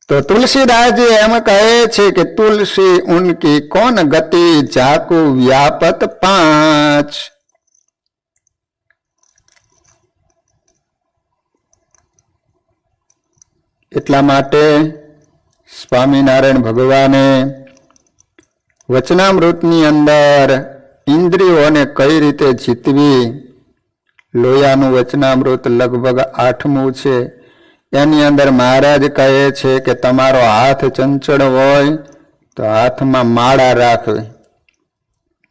તો તુલસીદાસજી એમ કહે છે કે તુલસી ઉનકી કોન ગતિ જાકુ વ્યાપત 5. એટલા માટે સ્વામિનારાયણ ભગવાને વચનામૃતની અંદર ઇન્દ્રિયોને કઈ રીતે જીતવી, લોયાનું વચનામૃત લગભગ 8મું છે. એની અંદર મહારાજ કહે છે કે તમારો હાથ ચંચળ હોય તો હાથમાં માળા રાખવી.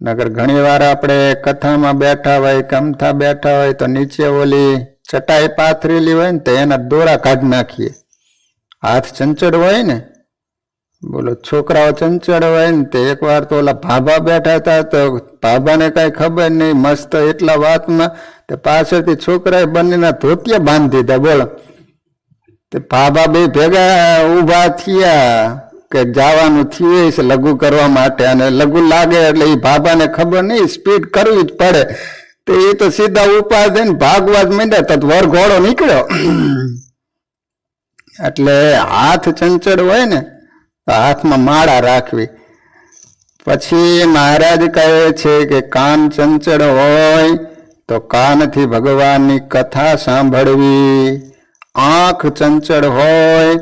નગર ઘણી વાર આપણે કથામાં બેઠા હોય, કમથા બેઠા હોય તો નીચે ઓલી ચટાઈ પાથરેલી હોય ને તો એના દોરા કાઢી નાખીએ. હાથ ચંચળ હોય ને, બોલો છોકરાઓ ચંચળ હોય ને તે એકવાર તો ઓલા ભાભા બેઠા હતા તો ભાભાને કઈ ખબર નહીં, મસ્ત એટલા વાતમાં તે પાછળથી છોકરાએ બંનેના ધોતિયા બાંધી દીધા. બોલો તે ભાભા બે ભેગા ઉભા થયા કે જવાનું થયું છે લઘુ કરવા માટે અને લઘુ લાગે એટલે એ ભાભાને ખબર નહીં, સ્પીડ કરવી જ પડે. તો એ તો સીધા ઉપાય થઈને ભાગવા જ માંડ્યા તો વરઘોડો નીકળ્યો. એટલે હાથ ચંચળ હોય ને તો હાથમાં માળા રાખવી. પછી મહારાજ કહે છે કે કાન ચંચળ હોય તો કાનથી ભગવાનની કથા સાંભળવી. આંખ ચંચળ હોય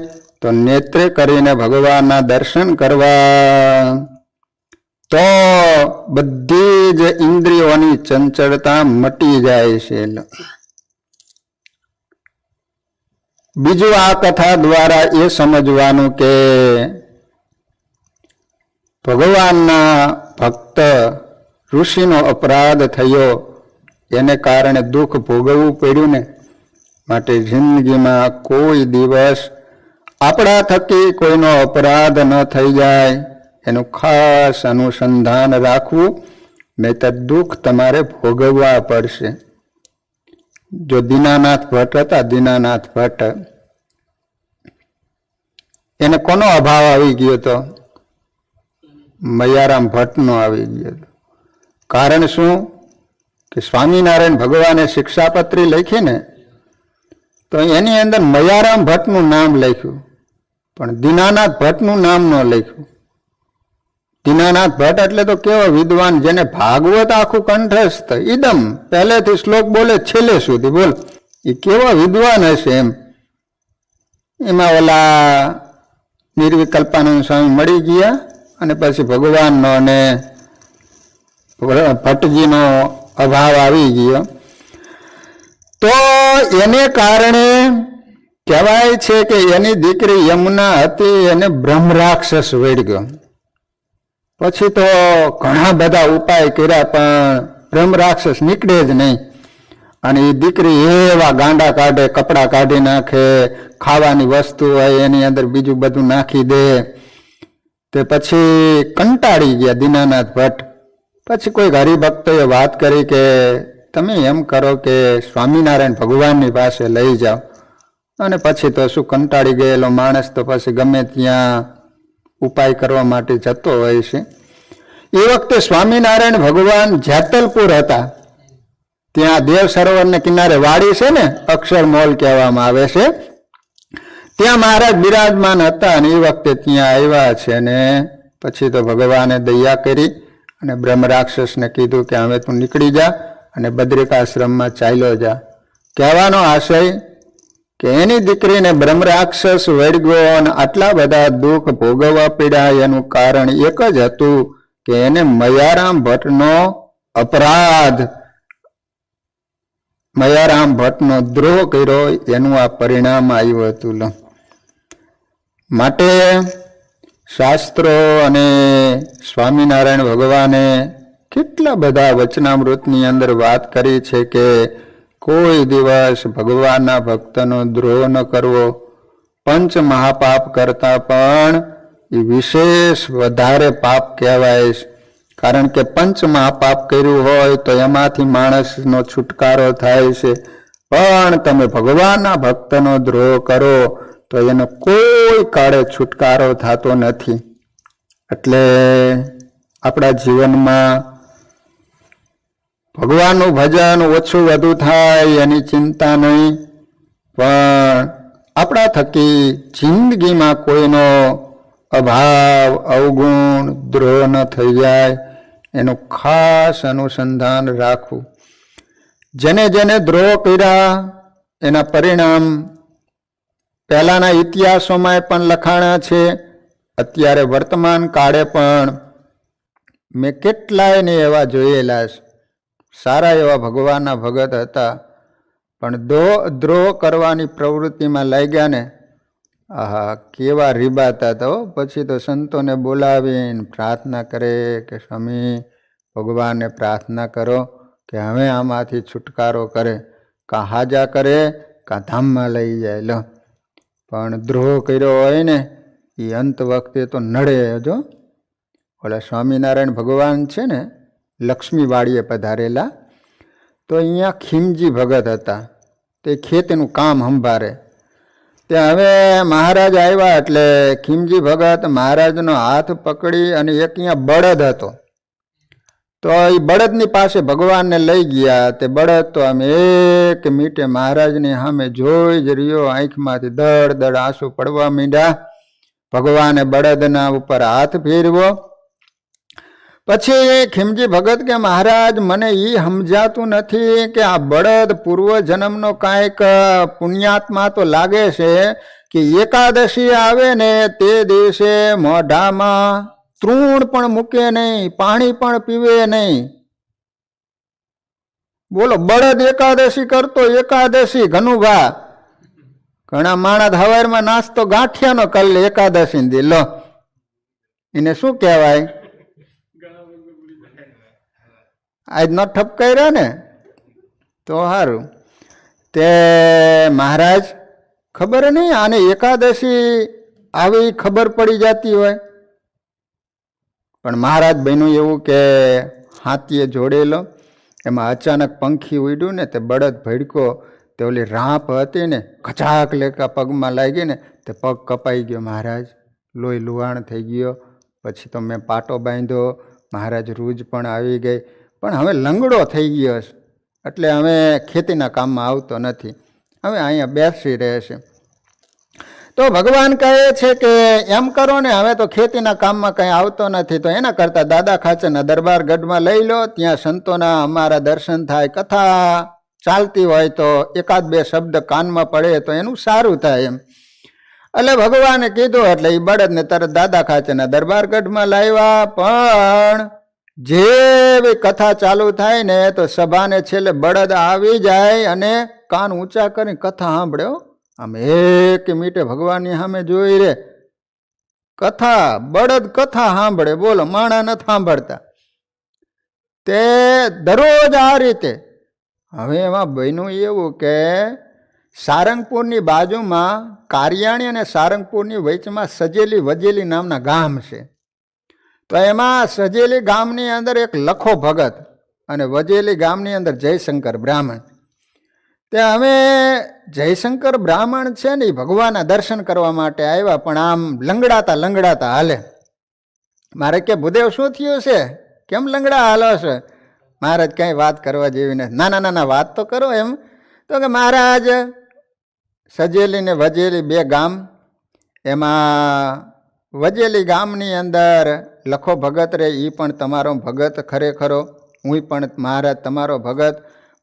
તો નેત્રે કરીને ભગવાનના દર્શન કરવા. તો બધી જ ઇન્દ્રિયોની ચંચળતા મટી જાય છે. બીજું આ કથા દ્વારા એ સમજવાનું કે ભગવાનના ભક્ત ઋષિનો અપરાધ થયો એને કારણે દુઃખ ભોગવવું પડ્યું ને, માટે જિંદગીમાં કોઈ દિવસ આપણા થકી કોઈનો અપરાધ ન થઈ જાય એનું ખાસ અનુસંધાન રાખવું, નહીંતર દુઃખ તમારે ભોગવવા પડશે. જો દીનાનાથ ભટ્ટ હતા, દીનાનાથ ભટ્ટ, એને કોનો અભાવ આવી ગયો હતો? મયારામ ભટ્ટનો આવી ગયો હતો. કારણ શું? કે સ્વામિનારાયણ ભગવાને શિક્ષાપત્રી લખી ને, તો એની અંદર મયારામ ભટ્ટનું નામ લખ્યું, પણ દીનાનાથ ભટ્ટનું નામ ન લખ્યું. દીનાનાથ ભટ્ટ એટલે તો કેવો વિદ્વાન, જેને ભાગવત આખું કંઠસ્થ ઇદમ પહેલેથી શ્લોક બોલે છેલ્લે સુધી બોલ, એ કેવો વિદ્વાન હશે એમ. એમાં ઓલા નિર્વિકલ્પાનંદ સ્વામી મળી ગયા અને પછી ભગવાનનો અને ભટ્ટજીનો અભાવ આવી ગયો. તો એને કારણે કહેવાય છે કે એની દીકરી યમુના હતી, એને બ્રહ્મરાક્ષસ વળગ્યો. પછી તો ઘણા બધા ઉપાય કર્યા, પણ બ્રહ્મરાક્ષસ નીકળે જ નહીં. અને એ દીકરી એવા ગાંડા કાઢે, કપડાં કાઢી નાખે, ખાવાની વસ્તુ હોય એની અંદર બીજું બધું નાખી દે. તે પછી કંટાળી ગયા દીનાનાથ ભટ્ટ. પછી કોઈ હરિભક્તોએ વાત કરી કે તમે એમ કરો કે સ્વામિનારાયણ ભગવાનની પાસે લઈ જાઓ. અને પછી તો શું, કંટાળી ગયેલો માણસ તો પછી ગમે ત્યાં ઉપાય કરવા માટે જતો હોય છે. એ વખતે સ્વામિનારાયણ ભગવાન જેતલપુર હતા. ત્યાં દેવ સરોવરને કિનારે વાડી છે ને, અક્ષરમોલ કહેવામાં આવે છે, ત્યાં મહારાજ બિરાજમાન હતા. અને એ વખતે ત્યાં આવ્યા છે. અને પછી તો ભગવાને દયા કરી અને બ્રહ્મરાક્ષસને કીધું કે હવે તું નીકળી જા અને બદ્રિકાશ્રમમાં ચાલ્યો જા. કહેવાનો આશય કે એની દીકરીને બ્રહ્મરાક્ષસ વળગ્યો અને આટલા બધા દુઃખ ભોગવવા પડ્યા, એનું કારણ એક જ હતું કે એને મયારામ ભટ્ટનો અપરાધ, મયારામ ભટ્ટનો દ્રોહ કર્યો, એનું આ પરિણામ આવ્યું હતું. માટે શાસ્ત્રો અને સ્વામિનારાયણ ભગવાને કેટલા બધા વચનામૃતની અંદર વાત કરી છે કે કોઈ દિવસ ભગવાનના ભક્તનો દ્રોહ ન કરવો. પંચ મહાપાપ કરતા પણ એ વિશેષ વધારે પાપ કહેવાય. કારણ કે પંચ મહાપાપ કર્યું હોય તો એમાંથી માણસનો છુટકારો થાય છે, પણ તમે ભગવાનના ભક્તનો દ્રોહ કરો તો એનો કોઈ કાળે છુટકારો થતો નથી. એટલે આપણા જીવનમાં ભગવાનનું ભજન ઓછું વધુ થાય એની ચિંતા નહીં, પણ આપણા થકી જિંદગીમાં કોઈનો અભાવ, અવગુણ, દ્રોહ ન થઈ જાય એનું ખાસ અનુસંધાન રાખવું. જેને જેને દ્રોહ કર્યા એના પરિણામ પહેલાના ઇતિહાસોમાં પણ લખાણા છે, અત્યારે વર્તમાન કાળે પણ મેં કેટલાયને એવા જોયેલા છે. સારા એવા ભગવાનના ભગત હતા, પણ દ્રોહ કરવાની પ્રવૃત્તિમાં લાગ્યા ને, આહા કેવા રીબાતા હતા. પછી તો સંતોને બોલાવીને પ્રાર્થના કરે કે સ્વામી ભગવાનને પ્રાર્થના કરો કે હવે આમાંથી છુટકારો કરે, કાં હાજા કરે કાં ધામમાં લઈ જાય. લો, પણ દ્રોહ કર્યો હોય ને એ અંત વખતે તો નડે. જો ઓલા સ્વામિનારાયણ ભગવાન છે ને લક્ષ્મીવાડીએ પધારેલા, તો અહીંયા ખીમજી ભગત હતા. તે ખેતીનું કામ સંભાળે. તે હવે મહારાજ આવ્યા એટલે ખીમજી ભગત મહારાજનો હાથ પકડી અને એક અહીંયા બળદ હતો, તો એ બળદની પાસે ભગવાનને લઈ ગયા. તે બળદ તો આમ એક મીટે મહારાજની સામે જોઈ જ રહ્યો, આંખમાંથી દડ દડ આંસુ પડવા માંડ્યા. ભગવાને બળદના ઉપર હાથ ફેરવો. પછી ખીમજી ભગત કે મહારાજ મને એ સમજાતું નથી કે આ બળદ પૂર્વ જન્મનો કાંઈક પુણ્યાત્મા તો લાગે છે કે એકાદશી આવે ને તે દિવસે મોઢામાં તૃણ પણ મૂકે નહીં, પાણી પણ પીવે નહીં. બોલો, બળદ એકાદશી કરતો, એકાદશી ઘનુભા. ઘણા માણસ હવારમાં નાસ્તો ગાંઠિયાનો કરી લે એકાદશી દી. લો, એને શું કહેવાય? આજ ન ઠપકાઈ રહ્યા ને તો સારું. તે મહારાજ ખબર નહીં આને એકાદશી આવી ખબર પડી જતી હોય, પણ મહારાજ બન્યું એવું કે હાથીએ જોડેલો, એમાં અચાનક પંખી ઉડ્યું ને તે બળદ ભડકો, તે ઓલી રાંપ હતી ને ખચાક લેકા પગમાં લાગી ને તે પગ કપાઈ ગયો મહારાજ, લોહી લુહાણ થઈ ગયો. પછી તો મેં પાટો બાંધ્યો, મહારાજ રૂજ પણ આવી ગઈ, પણ હવે લંગડો થઈ ગયો છે, એટલે હવે ખેતીના કામમાં આવતો નથી, હવે અહીંયા બેસી રહે છે. તો ભગવાન કહે છે કે એમ કરો ને, હવે તો ખેતીના કામમાં કંઈ આવતો નથી, તો એના કરતાં દાદા ખાચરના દરબાર ગઢમાં લઈ લો, ત્યાં સંતોના અમારા દર્શન થાય, કથા ચાલતી હોય તો એકાદ બે શબ્દ કાનમાં પડે તો એનું સારું થાય એમ. એટલે ભગવાને કીધું એટલે એ બળદને તરત દાદા ખાચરના દરબાર ગઢમાં લાવ્યા. પણ જેવી કથા ચાલુ થાય ને તો સભાને છેલ્લે બળદ આવી જાય અને કાન ઊંચા કરીને કથા સાંભળ્યો, આમ એક મીટે ભગવાનની સામે જોઈ રે કથા, બળદ કથા સાંભળે, બોલો માણા નથી સાંભળતા. તે દરરોજ આ રીતે. હવે એમાં બન્યું એવું કે સારંગપુરની બાજુમાં કારિયાણી અને સારંગપુરની વચમાં સજેલી વજેલી નામના ગામ છે. તો એમાં સજેલી ગામની અંદર એક લખો ભગત અને વજેલી ગામની અંદર જયશંકર બ્રાહ્મણ. તે હવે જયશંકર બ્રાહ્મણ છે ને એ ભગવાનના દર્શન કરવા માટે આવ્યા, પણ આમ લંગડાતા લંગડાતા હાલે. મારે કે ભૂદેવ શું થયું છે, કેમ લંગડા હાલો છે? મહારાજ કઈ વાત કરવા જેવી નથી. નાના નાના વાત તો કરો એમ. તો કે મહારાજ સજેલી ને વજેલી બે ગામ, એમાં વજેલી ગામની અંદર લખો ભગત રે, એ પણ તમારો ભગત ખરેખરો, હું પણ મહારાજ તમારો ભગત,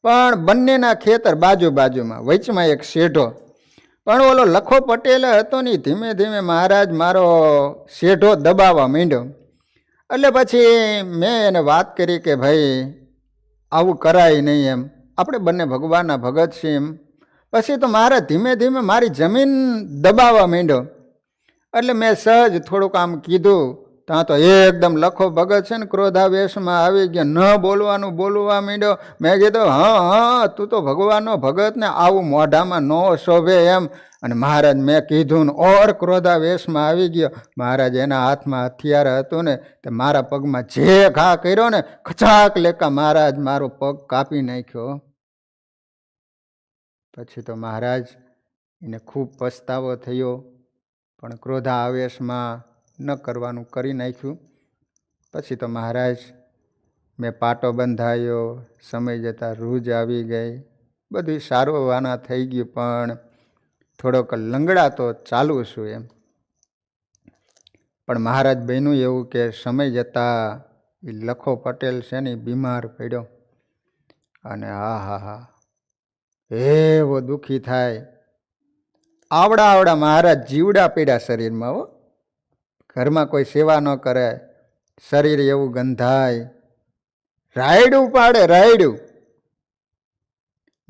પણ બંનેના ખેતર બાજુ બાજુમાં, વચમાં એક શેઢો. પણ ઓલો લખો પટેલ હતો ને, ધીમે ધીમે મહારાજ મારો શેઢો દબાવવા માંડ્યો. એટલે પછી મેં એને વાત કરી કે ભાઈ આવું કરાય નહીં એમ, આપણે બંને ભગવાનના ભગત છીએ એમ. પછી તો મહારાજ ધીમે ધીમે મારી જમીન દબાવવા માંડ્યો. એટલે મેં સહજ થોડુંક આમ કીધું, ત્યાં તો એકદમ લખો ભગત છે ને ક્રોધાવેશમાં આવી ગયા, ન બોલવાનું બોલવા માંડ્યો. મેં કીધું હા, તું તો ભગવાનનો ભગત ને આવું મોઢામાં ન શોભે એમ. અને મહારાજ મેં કીધું ને ઓર ક્રોધાવેશમાં આવી ગયો. મહારાજ એના હાથમાં હથિયાર હતું ને, તે મારા પગમાં જે ઘા કર્યો ને, ખચાક લેકા મહારાજ મારો પગ કાપી નાખ્યો. પછી તો મહારાજ એને ખૂબ પસ્તાવો થયો, પણ ક્રોધા આવેશમાં ન કરવાનું કરી નાખ્યું. પછી તો મહારાજ મેં પાટો બંધાયો, સમય જતાં રૂજ આવી ગઈ, બધું સારું વાના થઈ ગયું, પણ થોડોક લંગડા તો ચાલુ છું એમ. પણ મહારાજ બન્યું એવું કે સમય જતાં એ લખો પટેલ છે ને બીમાર પડ્યો, અને હા એવો દુઃખી થાય. આવડા આવડા મહારાજ જીવડા પડ્યા શરીરમાં, હો, ઘરમાં કોઈ સેવા ન કરે, શરીર એવું ગંધાય, રાયડું પાડે રાયડું.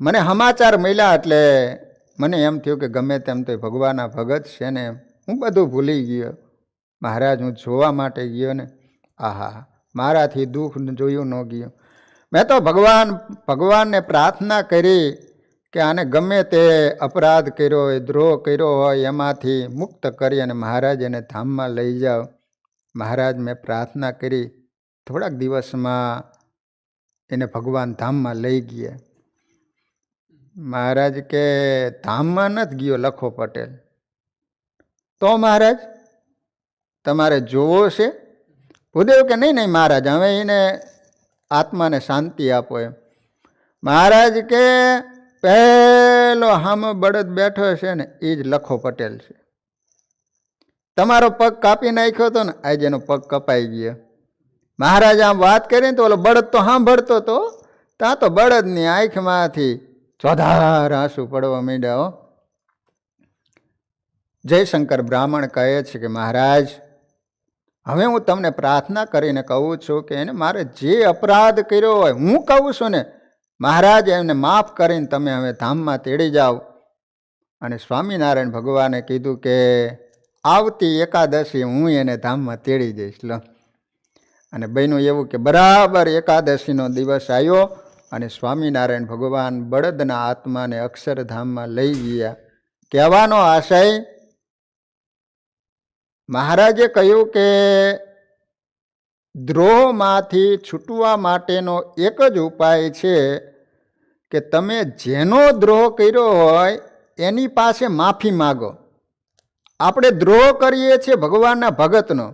મને સમાચાર મળ્યા એટલે મને એમ થયું કે ગમે તેમ તો ભગવાનના ભગત છે ને, હું બધું ભૂલી ગયો. મહારાજ હું જોવા માટે ગયો ને, આહા મારાથી દુઃખ જોયું ન ગયું. મેં તો ભગવાનને પ્રાર્થના કરી કે આને ગમે તે અપરાધ કર્યો હોય, દ્રોહ કર્યો હોય, એમાંથી મુક્ત કરી અને મહારાજ એને ધામમાં લઈ જાઓ. મહારાજ મેં પ્રાર્થના કરી, થોડાક દિવસમાં એને ભગવાન ધામમાં લઈ ગયા. મહારાજ કે ધામમાં નથી ગયો લખો પટેલ, તો મહારાજ તમારે જોવો છે? ભૂદેવ કે નહીં મહારાજ, હવે એને આત્માને શાંતિ આપો એમ. મહારાજ કે પહેલો હામો બળદ બેઠો છે ને એ જ લખો પટેલ છે. તમારો પગ કાપી નાખ્યો હતો ને, આજે એનો પગ કપાઈ ગયો. મહારાજ આમ વાત કરીને તો ઓલો બળદ તો સાંભળતો હતો, ત્યાં તો બળદની આંખમાંથી ચોધાર આંસુ પડવા માંડ્યા. જયશંકર બ્રાહ્મણ કહે છે કે મહારાજ હવે હું તમને પ્રાર્થના કરીને કહું છું કે એને મારે જે અપરાધ કર્યો હોય, હું કહું છું ને મહારાજ એમને માફ કરીને તમે હવે ધામમાં તેડી જાઓ. અને સ્વામિનારાયણ ભગવાને કીધું કે આવતી એકાદશી હું એને ધામમાં તેડી જઈશ. લો, અને બન્યું એવું કે બરાબર એકાદશીનો દિવસ આવ્યો અને સ્વામિનારાયણ ભગવાન બળદના આત્માને અક્ષરધામમાં લઈ ગયા. કહેવાનો આશય, મહારાજે કહ્યું કે દ્રોહમાંથી છૂટવા માટેનો એક જ ઉપાય છે કે તમે જેનો દ્રોહ કર્યો હોય એની પાસે માફી માગો. આપણે દ્રોહ કરીએ છીએ ભગવાનના ભગતનો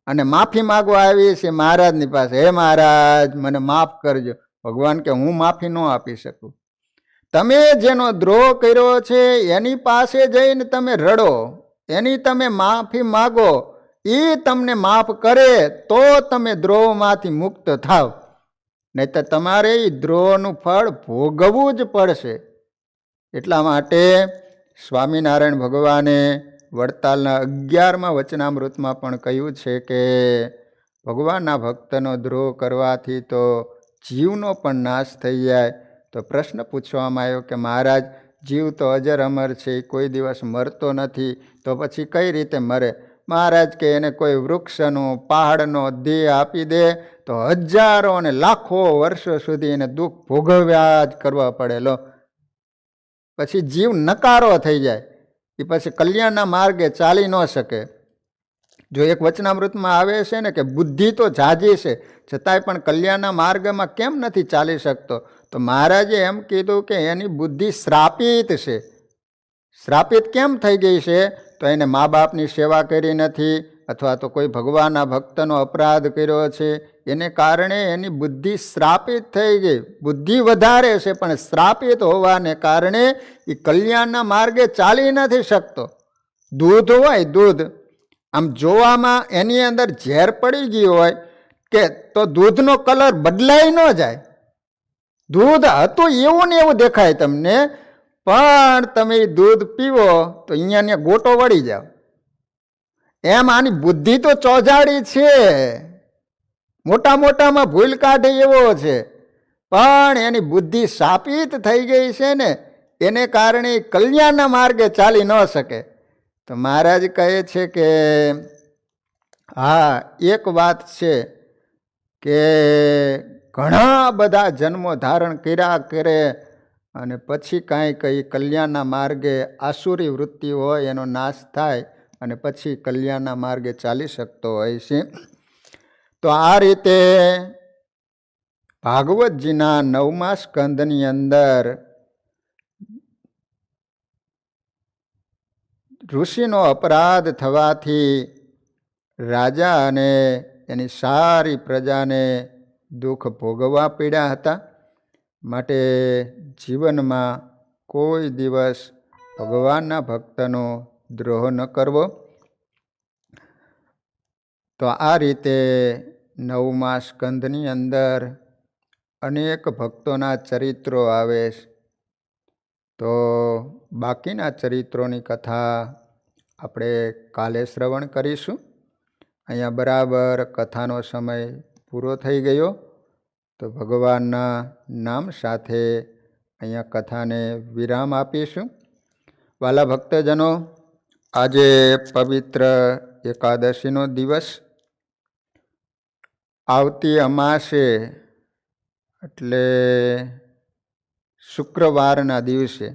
અને માફી માગવા આવીએ છીએ મહારાજની પાસે. હે મહારાજ, મને માફ કરજો. ભગવાન કે હું માફી ન આપી શકું. તમે જેનો દ્રોહ કર્યો છે એની પાસે જઈને તમે રડો, એની તમે માફી માગો, એ તમને માફ કરે તો તમે દ્રોહમાંથી મુક્ત થાવ, નહીં તો તમારે એ દ્રોહનું ફળ ભોગવવું જ પડશે. એટલા માટે સ્વામિનારાયણ ભગવાને વડતાલના 11મા વચનામૃતમાં પણ કહ્યું છે કે ભગવાનના ભક્તનો દ્રોહ કરવાથી તો જીવનો પણ નાશ થઈ જાય. તો પ્રશ્ન પૂછવામાં આવ્યો કે મહારાજ, જીવ તો અજર અમર છે, કોઈ દિવસ મરતો નથી, તો પછી કઈ રીતે મરે? મહારાજ કે એને કોઈ વૃક્ષનો પહાડનો દેહ આપી દે તો હજારો અને લાખો વર્ષો સુધી એને દુઃખ ભોગવ્યા જ કરવા પડેલો. પછી જીવ નકારો થઈ જાય, એ પછી કલ્યાણના માર્ગે ચાલી ન શકે. જો એક વચનામૃતમાં આવે છે ને કે બુદ્ધિ તો જાજી છે છતાંય પણ કલ્યાણના માર્ગમાં કેમ નથી ચાલી શકતો, તો મહારાજે એમ કીધું કે એની બુદ્ધિ શ્રાપિત છે. શ્રાપિત કેમ થઈ ગઈ છે? તો એને મા બાપની સેવા કરી નથી, અથવા તો કોઈ ભગવાનના ભક્તનો અપરાધ કર્યો છે, એને કારણે એની બુદ્ધિ શ્રાપિત થઈ ગઈ. બુદ્ધિ વધારે છે પણ શ્રાપિત હોવાને કારણે એ કલ્યાણના માર્ગે ચાલી નથી શકતો. દૂધ હોય, દૂધ આમ જોવામાં એની અંદર ઝેર પડી ગયું હોય કે તો દૂધનો કલર બદલાઈ ન જાય. દૂધ હતું એવું ને એવું દેખાય તમને, પણ તમે દૂધ પીવો તો અહીંયા ગોટો વળી જાવ. એમ આની બુદ્ધિ તો ચોજાડી છે, મોટા મોટામાં ભૂલ કાઢે એવો છે, પણ એની બુદ્ધિ શાપિત થઈ ગઈ છે ને, એને કારણે કલ્યાણના માર્ગે ચાલી ન શકે. તો મહારાજ કહે છે કે હા, એક વાત છે કે ઘણા બધા જન્મો ધારણ કર્યા કરે અને પછી કાંઈ કઈ કલ્યાણના માર્ગે આસુરી વૃત્તિ હોય એનો નાશ થાય અને પછી કલ્યાણના માર્ગે ચાલી શકતો હોય છે. તો આ રીતે ભાગવતજીના 9મા સ્કંદની અંદર ઋષિનો અપરાધ થવાથી રાજા અને એની સારી પ્રજાને દુઃખ ભોગવવા પડ્યા હતા. માટે જીવનમાં કોઈ દિવસ ભગવાનના ભક્તનો દ્રોહ ન કરવો. તો આ રીતે 9મા સ્કંદની અંદર અનેક ભક્તોના ચરિત્રો આવે છે. તો બાકીના ચરિત્રોની કથા આપણે કાલે શ્રવણ કરીશું. અહીંયા બરાબર કથાનો સમય પૂરો થઈ ગયો. તો ભગવાનના નામ સાથે અહીંયા કથાને વિરામ આપીશું. વાલા ભક્તજનો, આજે પવિત્ર એકાદશીનો દિવસ, આવતી અમાસે એટલે શુક્રવારના દિવસે,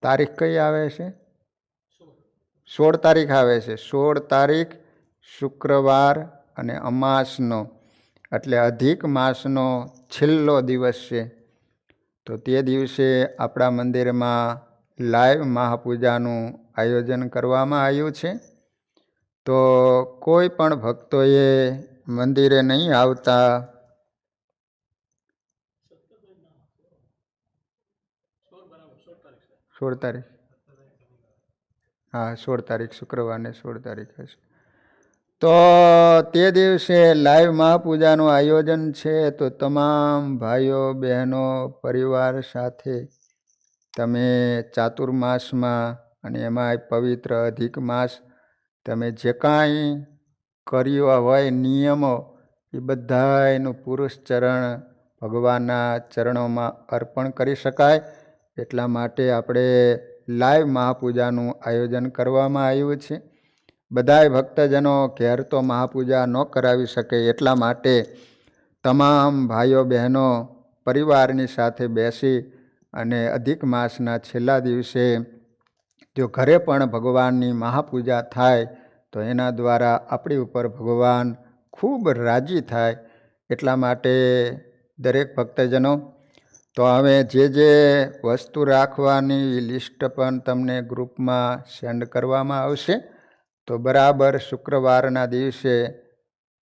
તારીખ કઈ આવે છે? 16 તારીખ આવે છે. 16 તારીખ શુક્રવાર અને અમાસનો એટલે અધિક માસનો છેલ્લો દિવસ છે. તો તે દિવસે આપણા મંદિરમાં લાઈવ મહાપૂજાનું આયોજન કરવામાં આવ્યું છે. તો કોઈ પણ ભક્તોએ મંદિરે નહીં આવતા 16 તારીખ, હા 16 તારીખ શુક્રવારને 16 તારીખ હશે. તો તે દિવસે લાઈવ મહાપૂજાનું આયોજન છે. તો તમામ ભાઈઓ બહેનો પરિવાર સાથે તમે ચાતુર્માસમાં અને એમાં પવિત્ર અધિક માસ તમે જે કાંઈ કર્યું હોય નિયમો, એ બધાયનું પુરુષ ચરણ ભગવાનના ચરણોમાં અર્પણ કરી શકાય. એટલા માટે આપણે લાઈવ મહાપૂજાનું આયોજન કરવામાં આવ્યું છે. બધાય ભક્તજનો ઘેર તો મહાપૂજા ન કરાવી શકે, એટલા માટે તમામ ભાઈઓ બહેનો પરિવારની સાથે બેસી અને અધિક માસના છેલ્લા દિવસે જો ઘરે પણ ભગવાનની મહાપૂજા થાય તો એના દ્વારા આપણી ઉપર ભગવાન ખૂબ રાજી થાય. એટલા માટે દરેક ભક્તજનો તો હવે જે વસ્તુ રાખવાની લિસ્ટ પણ તમને ગ્રુપમાં સેન્ડ કરવામાં આવશે. તો બરાબર શુક્રવારના દિવસે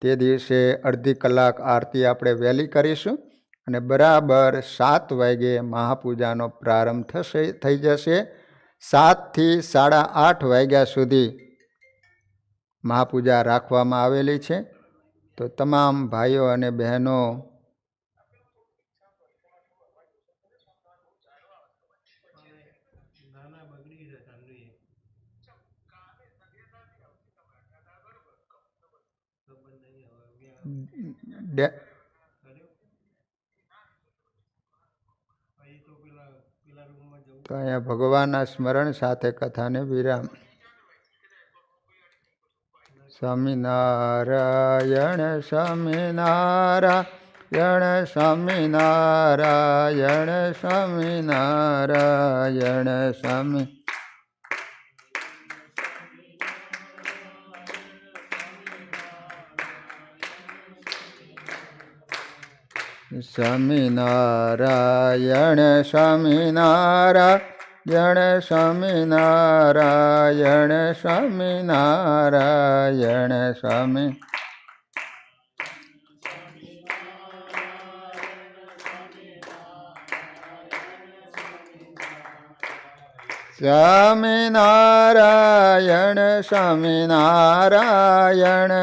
તે દિવસે અડધી કલાક આરતી આપણે વહેલી કરીશું અને બરાબર 7 વાગે મહાપૂજાનો પ્રારંભ થઈ જશે. 7 થી 8:30 વાગ્યા સુધી મહાપૂજા રાખવામાં આવેલી છે. તો તમામ ભાઈઓ અને બહેનો તો અહીંયા ભગવાનના સ્મરણ સાથે કથાને વિરામ. સ્વામિનારાયણ સ્વામિનારાયણ સ્વામિનારાયણ સ્વામિનારાયણ સ્વામી સ્વામિનારાયણ સ્વામિનારાયણ સ્વામિનારાયણ સ્વામિનારાયણ સ્વામી સ્વામિનારાયણ સ્વામિનારાયણ